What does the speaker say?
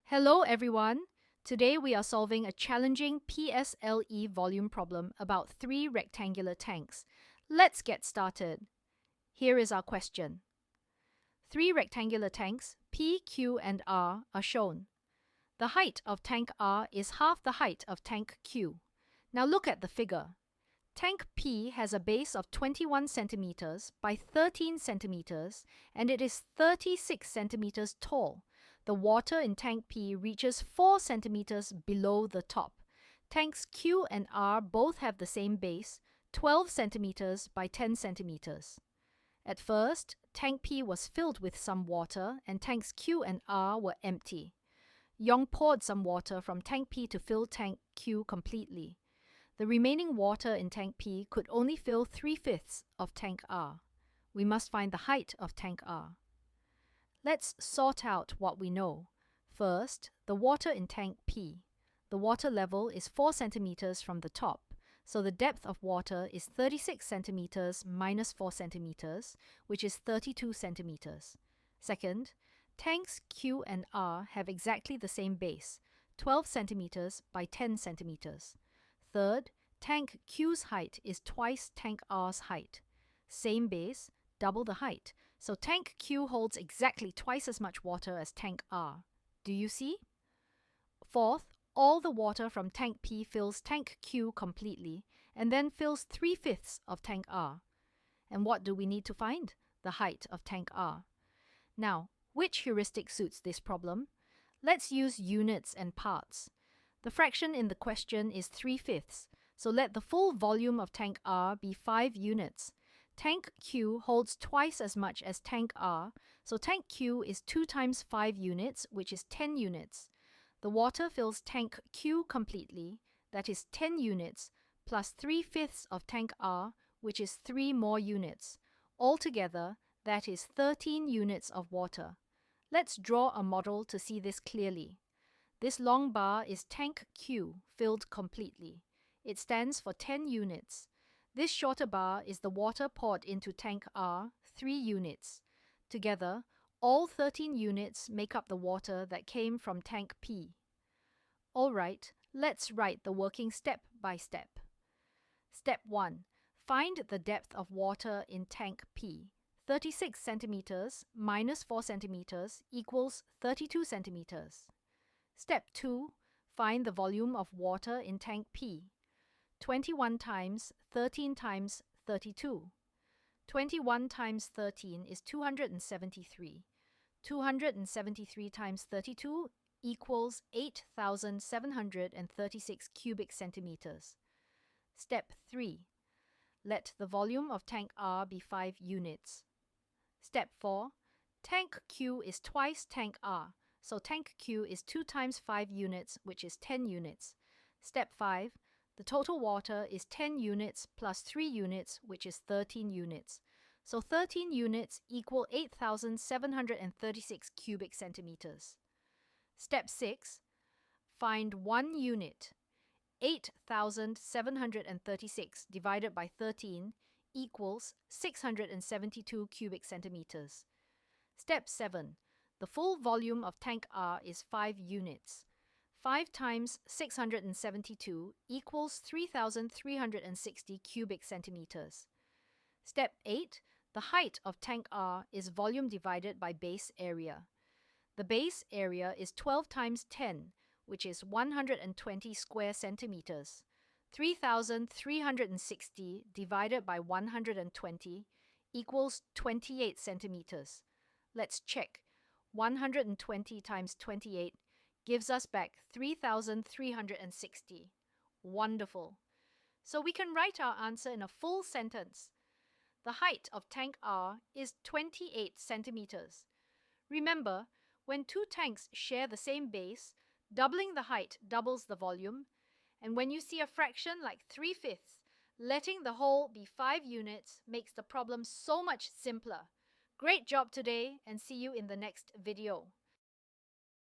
Hello everyone! Today we are solving a challenging PSLE volume problem about 3 rectangular tanks. Let's get started. Here is our question. 3 rectangular tanks, P, Q and R are shown. The height of tank R is half the height of tank Q. Now look at the figure. Tank P has a base of 21 centimeters by 13 centimeters and it is 36 centimeters tall. The water in tank P reaches 4 centimeters below the top. Tanks Q and R both have the same base, 12 centimeters by 10 centimeters. At first, tank P was filled with some water and tanks Q and R were empty. Yong poured some water from tank P to fill tank Q completely. The remaining water in tank P could only fill 3/5 of tank R. We must find the height of tank R. Let's sort out what we know. First, the water in tank P. The water level is 4 centimeters from the top, so the depth of water is 36 centimeters minus 4 centimeters, which is 32 centimeters. Second, tanks Q and R have exactly the same base, 12 centimeters by 10 centimeters. Third, tank Q's height is twice tank R's height. Same base, double the height. So tank Q holds exactly twice as much water as tank R. Do you see? Fourth, all the water from tank P fills tank Q completely and then fills 3/5 of tank R. And what do we need to find? The height of tank R. Now, which heuristic suits this problem? Let's use units and parts. The fraction in the question is 3/5, so let the full volume of tank R be 5 units. Tank Q holds twice as much as tank R, so tank Q is 2 times 5 units, which is 10 units. The water fills tank Q completely, that is 10 units, plus 3/5 of tank R, which is 3 more units. Altogether, that is 13 units of water. Let's draw a model to see this clearly. This long bar is tank Q filled completely. It stands for 10 units. This shorter bar is the water poured into tank R, 3 units. Together, all 13 units make up the water that came from tank P. Alright, let's write the working step by step. Step 1. Find the depth of water in tank P. 36 centimeters minus 4 centimeters equals 32 centimeters. Step 2. Find the volume of water in tank P. 21 times 13 times 32. 21 times 13 is 273. 273 times 32 equals 8,736 cubic centimeters. Step 3. Let the volume of tank R be 5 units. Step 4. Tank Q is twice tank R, so tank Q is 2 times 5 units, which is 10 units. Step 5. The total water is 10 units plus 3 units, which is 13 units. So 13 units equal 8,736 cubic centimeters. Step 6. Find 1 unit. 8,736 divided by 13 equals 672 cubic centimeters. Step 7. The full volume of tank R is 5 units. 5 times 672 equals 3,360 cubic centimeters. Step 8. The height of tank R is volume divided by base area. The base area is 12 times 10, which is 120 square centimeters. 3,360 divided by 120 equals 28 centimeters. Let's check. 120 times 28 gives us back 3,360. Wonderful. So we can write our answer in a full sentence. The height of tank R is 28 centimeters. Remember, when 2 tanks share the same base, doubling the height doubles the volume. And when you see a fraction like 3/5, letting the whole be 5 units makes the problem so much simpler. Great job today, and see you in the next video.